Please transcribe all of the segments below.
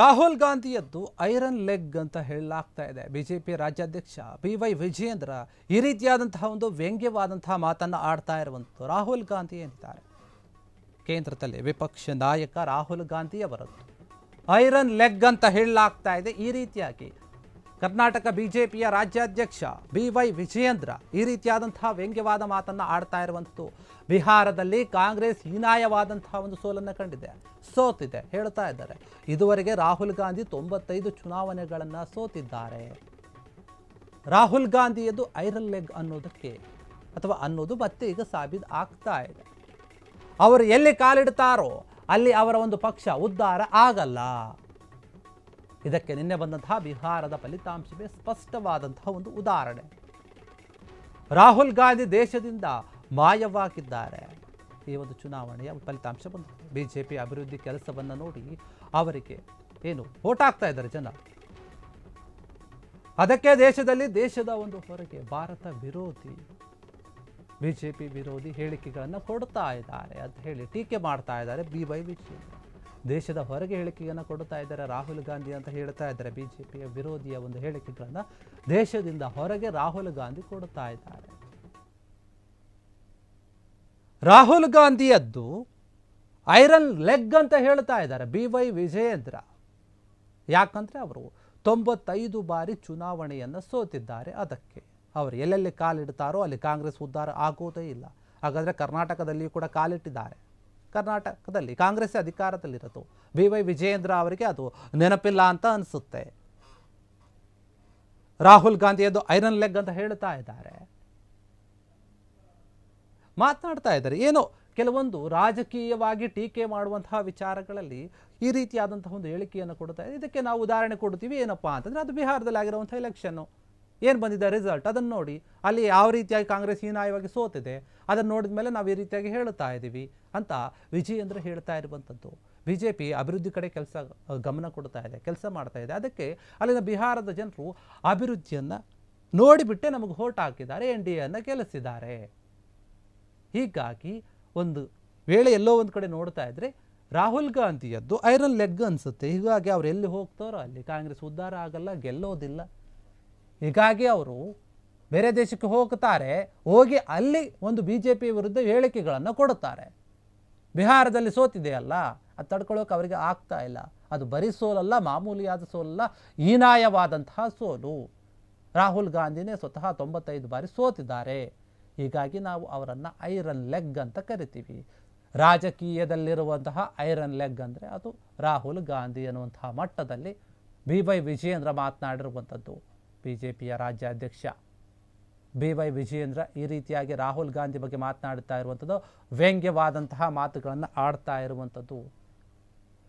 Rahul ಗಾಂಧಿಯದ್ದು iron leg ಅಂತ ಹೇಳಲಾಗ್ತಾ ಇದೆ. ಬಿಜೆಪಿ ರಾಜ್ಯಾಧ್ಯಕ್ಷ BY ವಿಜಯೇಂದ್ರ ಈ ರೀತಿಯಾದಂತಹ ಒಂದು ವ್ಯಂಗ್ಯವಾದಂತಹ ಮಾತನ್ನು ಆಡ್ತಾ ಇರುವಂಥದ್ದು. ರಾಹುಲ್ ಗಾಂಧಿ ಏನಿದ್ದಾರೆ, ಕೇಂದ್ರದಲ್ಲಿ ವಿಪಕ್ಷ ನಾಯಕ ರಾಹುಲ್ ಗಾಂಧಿ ಅವರದ್ದು ಐರನ್ ಲೆಗ್ ಅಂತ ಹೇಳಲಾಗ್ತಾ ಇದೆ. ಈ ರೀತಿಯಾಗಿ ಕರ್ನಾಟಕ ಬಿಜೆಪಿಯ ರಾಜ್ಯಾಧ್ಯಕ್ಷ BY ವಿಜಯೇಂದ್ರ ಈ ರೀತಿಯಾದಂತಹ ವ್ಯಂಗ್ಯವಾದ ಮಾತನ್ನು ಆಡ್ತಾ ಇರುವಂಥದ್ದು. ಬಿಹಾರದಲ್ಲಿ ಕಾಂಗ್ರೆಸ್ ಹೀನಾಯವಾದಂತಹ ಒಂದು ಸೋಲನ್ನು ಕಂಡಿದೆ, ಸೋತಿದೆ ಹೇಳ್ತಾ ಇದ್ದಾರೆ. ಇದುವರೆಗೆ ರಾಹುಲ್ ಗಾಂಧಿ 95 ಚುನಾವಣೆಗಳನ್ನು ಸೋತಿದ್ದಾರೆ. ರಾಹುಲ್ ಗಾಂಧಿಯದು ಐರನ್ ಲೆಗ್ ಅನ್ನೋದಕ್ಕೆ ಅಥವಾ ಅನ್ನೋದು ಮತ್ತೆ ಈಗ ಸಾಬೀತು ಆಗ್ತಾ ಇದೆ. ಅವರು ಎಲ್ಲಿ ಕಾಲಿಡ್ತಾರೋ ಅಲ್ಲಿ ಅವರ ಒಂದು ಪಕ್ಷ ಉದ್ಧಾರ ಆಗಲ್ಲ. ಇದಕ್ಕೆ ನಿನ್ನೆ ಬಂದಂತಹ ಬಿಹಾರದ ಫಲಿತಾಂಶವೇ ಸ್ಪಷ್ಟವಾದಂತಹ ಒಂದು ಉದಾಹರಣೆ. ರಾಹುಲ್ ಗಾಂಧಿ ದೇಶದಿಂದ ಮಾಯವಾಗಿದ್ದಾರೆ. ಈ ಒಂದು ಚುನಾವಣೆಯ ಫಲಿತಾಂಶ ಬಂದಿದೆ. ಬಿಜೆಪಿ ಅಭಿವೃದ್ಧಿ ಕೆಲಸವನ್ನು ನೋಡಿ ಅವರಿಗೆ ವೋಟ್ ಹಾಕ್ತಾ ಇದ್ದಾರೆ ಜನ. ಅದಕ್ಕೆ ದೇಶದ ಒಂದು ಹೊರಗೆ ಭಾರತ ವಿರೋಧಿ, ಬಿಜೆಪಿ ವಿರೋಧಿ ಹೇಳಿಕೆಗಳನ್ನು ಕೊಡ್ತಾ ಇದ್ದಾರೆ ಅಂತ ಹೇಳಿ ಟೀಕೆ ಮಾಡ್ತಾ ಇದ್ದಾರೆ BY ವಿಜಯೇಂದ್ರ. ದೇಶದ ಹೊರಗೆ ಹೇಳಿಕೆಯನ್ನು ಕೊಡ್ತಾ ಇದ್ದಾರೆ ರಾಹುಲ್ ಗಾಂಧಿ ಅಂತ ಹೇಳ್ತಾ ಇದ್ದಾರೆ. ಬಿಜೆಪಿಯ ವಿರೋಧಿಯ ಒಂದು ಹೇಳಿಕೆಗಳನ್ನು ದೇಶದಿಂದ ಹೊರಗೆ ರಾಹುಲ್ ಗಾಂಧಿ ಕೊಡ್ತಾ ಇದ್ದಾರೆ. ರಾಹುಲ್ ಗಾಂಧಿಯದ್ದು ಐರನ್ ಲೆಗ್ ಅಂತ ಹೇಳ್ತಾ ಇದ್ದಾರೆ BY ವಿಜಯೇಂದ್ರ. ಯಾಕಂದ್ರೆ ಅವರು 95 ಬಾರಿ ಚುನಾವಣೆಯನ್ನು ಸೋತಿದ್ದಾರೆ. ಅದಕ್ಕೆ ಅವರು ಎಲ್ಲೆಲ್ಲಿ ಕಾಲಿಡ್ತಾರೋ ಅಲ್ಲಿ ಕಾಂಗ್ರೆಸ್ ಉದ್ಧಾರ ಆಗೋದೇ ಇಲ್ಲ. ಹಾಗಾದರೆ ಕರ್ನಾಟಕದಲ್ಲಿಯೂ ಕೂಡ ಕಾಲಿಟ್ಟಿದ್ದಾರೆ. ಕರ್ನಾಟಕದಲ್ಲಿ ಕಾಂಗ್ರೆಸ್ ಅಧಿಕಾರದಲ್ಲಿರೋದು. BY ವಿಜಯೇಂದ್ರ ಅವರಿಗೆ ಅದು ನೆನಪಿಲ್ಲ ಅಂತ ಅನಿಸುತ್ತೆ. ರಾಹುಲ್ ಗಾಂಧಿಯದು ಐರನ್ ಲೆಗ್ ಅಂತ ಹೇಳ್ತಾ ಇದ್ದಾರೆ, ಮಾತನಾಡ್ತಾ ಇದ್ದಾರೆ. ಕೆಲವೊಂದು ರಾಜಕೀಯವಾಗಿ ಟೀಕೆ ಮಾಡುವಂತಹ ವಿಚಾರಗಳಲ್ಲಿ ಈ ರೀತಿಯಾದಂತಹ ಒಂದು ಹೇಳಿಕೆಯನ್ನು ಕೊಡ್ತಾ ಇದೆ. ಇದಕ್ಕೆ ನಾವು ಉದಾಹರಣೆ ಕೊಡ್ತೀವಿ. ಏನಪ್ಪಾ ಅಂತಂದ್ರೆ ಅದು ಬಿಹಾರದಲ್ಲಿ ಆಗಿರುವಂತಹ ಎಲೆಕ್ಷನ್ನು ಏನು ಬಂದಿದೆ ರಿಸಲ್ಟ್ ಅದನ್ನು ನೋಡಿ. ಅಲ್ಲಿ ಯಾವ ರೀತಿಯಾಗಿ ಕಾಂಗ್ರೆಸ್ ಹೀನಾಯವಾಗಿ ಸೋತಿದೆ ಅದನ್ನು ನೋಡಿದ ಮೇಲೆ ನಾವು ಈ ರೀತಿಯಾಗಿ ಹೇಳ್ತಾ ಇದ್ದೀವಿ ಅಂತ ವಿಜಯೇಂದ್ರ ಹೇಳ್ತಾ ಇರುವಂಥದ್ದು. ಬಿಜೆಪಿ ಅಭಿವೃದ್ಧಿ ಕಡೆ ಗಮನ ಕೊಡ್ತಾ ಇದೆ, ಕೆಲಸ ಮಾಡ್ತಾ ಇದೆ. ಅದಕ್ಕೆ ಅಲ್ಲಿನ ಬಿಹಾರದ ಜನರು ಅಭಿವೃದ್ಧಿಯನ್ನು ನೋಡಿಬಿಟ್ಟೆ ನಮಗೆ ವೋಟ್ ಹಾಕಿದ್ದಾರೆ, NDAಯನ್ನು ಗೆಲ್ಲಿಸಿದ್ದಾರೆ. ಹೀಗಾಗಿ ಒಂದು ವೇಳೆ ಎಲ್ಲೋ ಒಂದು ಕಡೆ ನೋಡ್ತಾ ಇದ್ರೆ ರಾಹುಲ್ ಗಾಂಧಿಯದ್ದು ಐರನ್ ಲೆಗ್ ಅನಿಸುತ್ತೆ. ಹೀಗಾಗಿ ಅವ್ರು ಎಲ್ಲಿ ಹೋಗ್ತಾರೋ ಅಲ್ಲಿ ಕಾಂಗ್ರೆಸ್ ಉದ್ಧಾರ ಆಗಲ್ಲ, ಗೆಲ್ಲೋದಿಲ್ಲ. ಹೀಗಾಗಿ ಅವರು ಬೇರೆ ದೇಶಕ್ಕೆ ಹೋಗ್ತಾರೆ, ಹೋಗಿ ಅಲ್ಲಿ ಒಂದು BJP ವಿರುದ್ಧ ಹೇಳಿಕೆಗಳನ್ನು ಕೊಡುತ್ತಾರೆ. ಬಿಹಾರದಲ್ಲಿ ಸೋತಿದೆಯಲ್ಲ, ಅದು ತಡ್ಕೊಳ್ಳೋಕೆ ಅವರಿಗೆ ಆಗ್ತಾ ಇಲ್ಲ. ಅದು ಬರೀ ಸೋಲಲ್ಲ, ಮಾಮೂಲಿಯಾದ ಸೋಲಲ್ಲ, ಹೀನಾಯವಾದಂತಹ ಸೋಲು. ರಾಹುಲ್ ಗಾಂಧಿನೇ ಸ್ವತಃ 95 ಬಾರಿ ಸೋತಿದ್ದಾರೆ. ಹೀಗಾಗಿ ನಾವು ಅವರನ್ನು ಐರನ್ ಲೆಗ್ ಅಂತ ಕರಿತೀವಿ. ರಾಜಕೀಯದಲ್ಲಿರುವಂತಹ ಐರನ್ ಲೆಗ್ ಅಂದರೆ ಅದು ರಾಹುಲ್ ಗಾಂಧಿ ಅನ್ನುವಂತಹ ಮಟ್ಟದಲ್ಲಿ BY ವಿಜಯೇಂದ್ರ ಮಾತನಾಡಿರುವಂಥದ್ದು. ಬಿಜೆಪಿಯ ರಾಜ್ಯಾಧ್ಯಕ್ಷ BY ವಿಜಯೇಂದ್ರ ಈ ರೀತಿಯಾಗಿ ರಾಹುಲ್ ಗಾಂಧಿ ಬಗ್ಗೆ ಮಾತನಾಡ್ತಾ ಇರುವಂಥದ್ದು, ವ್ಯಂಗ್ಯವಾದಂತಹ ಮಾತುಗಳನ್ನು ಆಡ್ತಾ ಇರುವಂಥದ್ದು.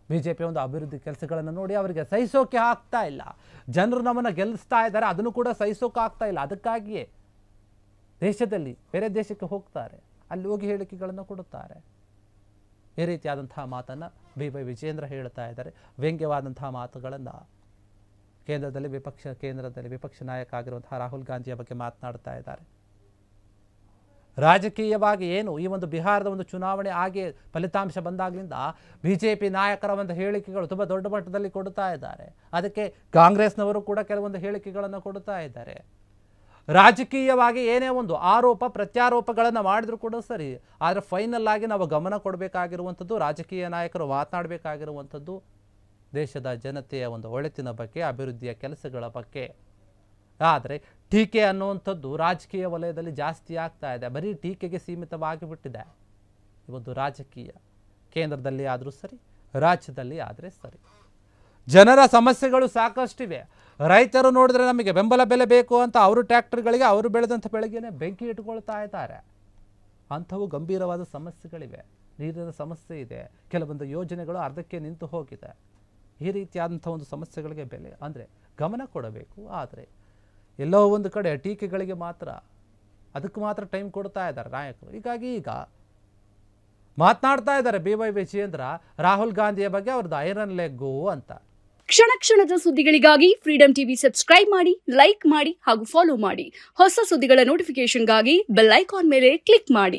ಬಿಜೆಪಿ ಒಂದು ಅಭಿವೃದ್ಧಿ ಕೆಲಸಗಳನ್ನು ನೋಡಿ ಅವರಿಗೆ ಸಹಿಸೋಕೆ ಆಗ್ತಾ ಇಲ್ಲ. ಜನರು ನಮ್ಮನ್ನು ಗೆಲ್ಲಿಸ್ತಾ ಇದ್ದಾರೆ, ಅದನ್ನು ಕೂಡ ಸಹಿಸೋಕೆ ಆಗ್ತಾ ಇಲ್ಲ. ಅದಕ್ಕಾಗಿಯೇ ದೇಶದಲ್ಲಿ ಬೇರೆ ದೇಶಕ್ಕೆ ಹೋಗ್ತಾರೆ, ಅಲ್ಲಿ ಹೋಗಿ ಹೇಳಿಕೆಗಳನ್ನು ಕೊಡುತ್ತಾರೆ. ಈ ರೀತಿಯಾದಂತಹ ಮಾತನ್ನು BY ವಿಜಯೇಂದ್ರ ಹೇಳ್ತಾ ಇದ್ದಾರೆ. ವ್ಯಂಗ್ಯವಾದಂತಹ ಮಾತುಗಳನ್ನು ಕೇಂದ್ರದಲ್ಲಿ ವಿಪಕ್ಷ ನಾಯಕ ಆಗಿರುವಂತಹ ರಾಹುಲ್ ಗಾಂಧಿಯ ಬಗ್ಗೆ ಮಾತನಾಡ್ತಾ ಇದ್ದಾರೆ. ರಾಜಕೀಯವಾಗಿ ಈ ಒಂದು ಬಿಹಾರದ ಒಂದು ಚುನಾವಣೆ ಆಗಿ ಫಲಿತಾಂಶ ಬಂದಾಗಲಿಂದ ಬಿಜೆಪಿ ನಾಯಕರ ಒಂದು ಹೇಳಿಕೆಗಳು ತುಂಬ ದೊಡ್ಡ ಮಟ್ಟದಲ್ಲಿ ಕೊಡ್ತಾ ಇದ್ದಾರೆ. ಅದಕ್ಕೆ ಕಾಂಗ್ರೆಸ್ನವರು ಕೂಡ ಕೆಲವೊಂದು ಹೇಳಿಕೆಗಳನ್ನು ಕೊಡ್ತಾ ಇದ್ದಾರೆ. ರಾಜಕೀಯವಾಗಿ ಏನೇ ಒಂದು ಆರೋಪ ಪ್ರತ್ಯಾರೋಪಗಳನ್ನು ಮಾಡಿದ್ರು ಕೂಡ ಸರಿ, ಆದರೆ ಫೈನಲ್ ಆಗಿ ನಾವು ಗಮನ ಕೊಡಬೇಕಾಗಿರುವಂಥದ್ದು, ರಾಜಕೀಯ ನಾಯಕರು ಮಾತನಾಡಬೇಕಾಗಿರುವಂಥದ್ದು ದೇಶದ ಜನತೆಯ ಒಂದು ಒಳಿತಿನ ಬಗ್ಗೆ, ಅಭಿವೃದ್ಧಿಯ ಕೆಲಸಗಳ ಬಗ್ಗೆ. ಆದರೆ ಟೀಕೆ ಅನ್ನುವಂಥದ್ದು ರಾಜಕೀಯ ವಲಯದಲ್ಲಿ ಜಾಸ್ತಿ ಆಗ್ತಾ ಇದೆ. ಬರೀ ಟೀಕೆಗೆ ಸೀಮಿತವಾಗಿ ಬಿಟ್ಟಿದೆ ಈ ಒಂದು ರಾಜಕೀಯ. ಕೇಂದ್ರದಲ್ಲಿ ಆದರೂ ಸರಿ, ರಾಜ್ಯದಲ್ಲಿ ಆದರೆ ಸರಿ. ಜನರ ಸಮಸ್ಯೆಗಳು ಸಾಕಷ್ಟಿವೆ. ರೈತರು ನೋಡಿದ್ರೆ ನಮಗೆ ಬೆಂಬಲ ಬೆಲೆ ಬೇಕು ಅಂತ ಅವರು ಟ್ರ್ಯಾಕ್ಟರ್ಗಳಿಗೆ ಅವರು ಬೆಳೆದಂಥ ಬೆಳೆಗೇನೆ ಬೆಂಕಿ ಇಟ್ಕೊಳ್ತಾ ಇದ್ದಾರೆ. ಅಂಥವು ಗಂಭೀರವಾದ ಸಮಸ್ಯೆಗಳಿವೆ. ನೀರಿನ ಸಮಸ್ಯೆ ಇದೆ, ಕೆಲವೊಂದು ಯೋಜನೆಗಳು ಅರ್ಧಕ್ಕೆ ನಿಂತು ಹೋಗಿದೆ. ಈ ರೀತಿಯಾದಂಥ ಒಂದು ಸಮಸ್ಯೆಗಳಿಗೆ ಬೆಲೆ ಅಂದರೆ ಗಮನ ಕೊಡಬೇಕು. ಆದರೆ ಎಲ್ಲೋ ಒಂದು ಕಡೆ ಟೀಕೆಗಳಿಗೆ ಅದಕ್ಕೆ ಮಾತ್ರ ಟೈಮ್ ಕೊಡ್ತಾ ಇದ್ದಾರೆ ನಾಯಕರು. ಹೀಗಾಗಿ ಈಗ ಮಾತನಾಡ್ತಾ ಇದ್ದಾರೆ BY ವಿಜಯೇಂದ್ರ ರಾಹುಲ್ ಗಾಂಧಿಯ ಬಗ್ಗೆ ಅವ್ರದ್ದು ಐರನ್ ಲೆಗ್ಗು ಅಂತ. ಕ್ಷಣ ಕ್ಷಣದ ಸುದ್ದಿಗಳಿಗಾಗಿ ಫ್ರೀಡಂ ಟಿವಿ ಸಬ್ಸ್ಕ್ರೈಬ್ ಮಾಡಿ, ಲೈಕ್ ಮಾಡಿ ಹಾಗೂ ಫಾಲೋ ಮಾಡಿ. ಹೊಸ ಸುದ್ದಿಗಳ ನೋಟಿಫಿಕೇಶನ್ಗಾಗಿ ಬೆಲ್ ಐಕಾನ್ ಮೇಲೆ ಕ್ಲಿಕ್ ಮಾಡಿ.